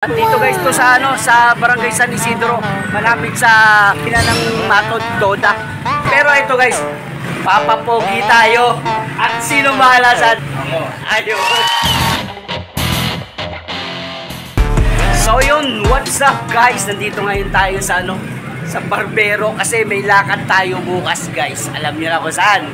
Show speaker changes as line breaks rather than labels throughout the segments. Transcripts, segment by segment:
Dito guys to sa sa Barangay San Isidro, malapit sa Kinanang Matod Toda. Pero ito guys, papapogi tayo at sino bahala sa ayun. So yun, what's up guys? Nandito ngayon tayo sa sa Barbero kasi may lakad tayo bukas guys. Alam niyo na kung saan.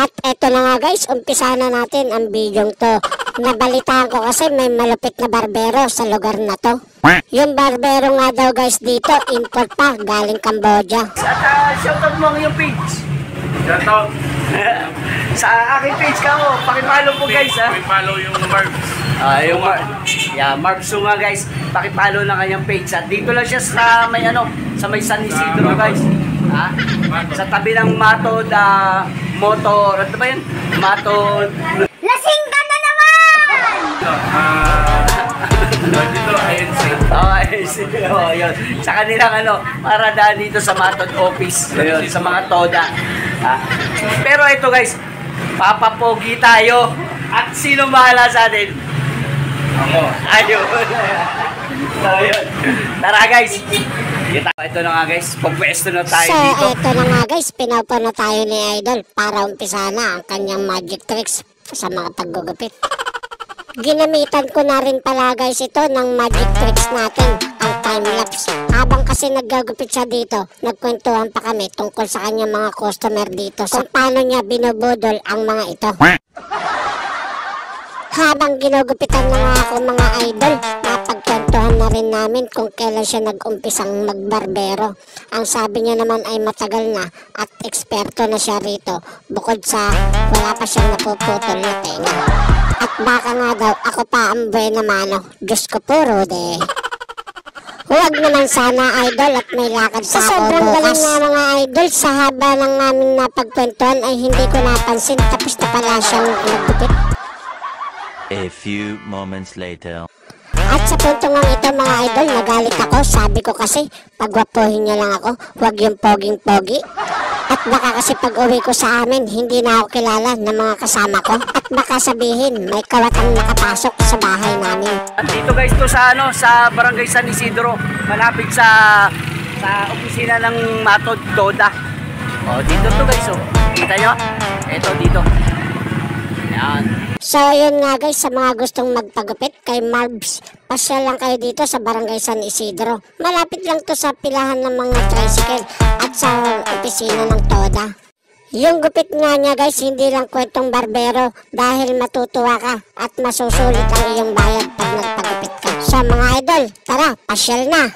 At eto na nga guys, umpisa na natin ang bidyong to. Nabalitaan ko kasi may malupit na barbero sa lugar na to. Yung barbero nga daw guys dito, import pa, galing Cambodia.
At shoutout mo ang iyong page.
Shoutout.
Sa aking page ka mo, pakipalo po guys ha.
Pakipalo yung Marbs.
Yung Marbs nga guys, pakipalo na kanyang page. At dito lang siya sa may sa may San Isidro guys. Ha? Sa tabi ng Matod, motor, ano ba yun? Matod.
Lasing ka na naman!
Dito, INC.
INC. Oh, yun. Sa kanilang para daan dito sa Matod office. Yun, sa mga Toda. Ha? Pero ito guys, papapogi tayo. At sino bahala sa atin?
Ako.
Ayun. So yun. Tara guys. Ito na nga guys, pagpwesto na tayo dito.
So ito na nga guys, pinaupo na tayo ni Idol para umpisa na ang kanyang magic tricks sa mga paggugupit. Ginamitan ko na rin pala guys ito ng magic tricks natin, ang time-lapse. Habang kasi naggagupit siya dito, nagkwentuhan pa kami tungkol sa kanyang mga customer dito kung paano niya binubudol ang mga ito. Habang ginugupitan na nga ako mga idol, napagkwentuhan na rin namin kung kailan siya nag-umpisang magbarbero. Ang sabi niya naman ay matagal na at eksperto na siya rito, bukod sa wala pa siyang napuputol na tenga. At baka nga daw ako pa ang buena mano, Diyos ko po Rude. Huwag naman sana idol at may lakad pa ako bukas. Sa sobrang galing nga mga idol, sa haba ng aming napagkwentuhan ay hindi ko napansin tapos na pala siyang naggupit.
A few moments later.
At sa punto nga ito mga idol, nagalit ako. Sabi ko kasi, pagwapuhin niya lang ako, huwag yung poging-pogi. At baka kasi pag uwi ko sa amin, hindi na ako kilala ng mga kasama ko. At baka sabihin, may kawatang nakapasok sa bahay namin.
At dito guys to sa sa Barangay San Isidro, malapit sa opisina ng Matod Toda. Oh, dito to guys oh. Kita nyo? Ito dito. Yan.
So yun nga guys, sa mga gustong magpagupit kay Marbs, pasyal lang kayo dito sa Barangay San Isidro. Malapit lang to sa pilahan ng mga tricycle at sa opisina ng Toda. Yung gupit nga niya guys, hindi lang kwentong barbero dahil matutuwa ka at masusulit ang iyong bayad pag nagpagupit ka. So mga idol, tara, pasyal na!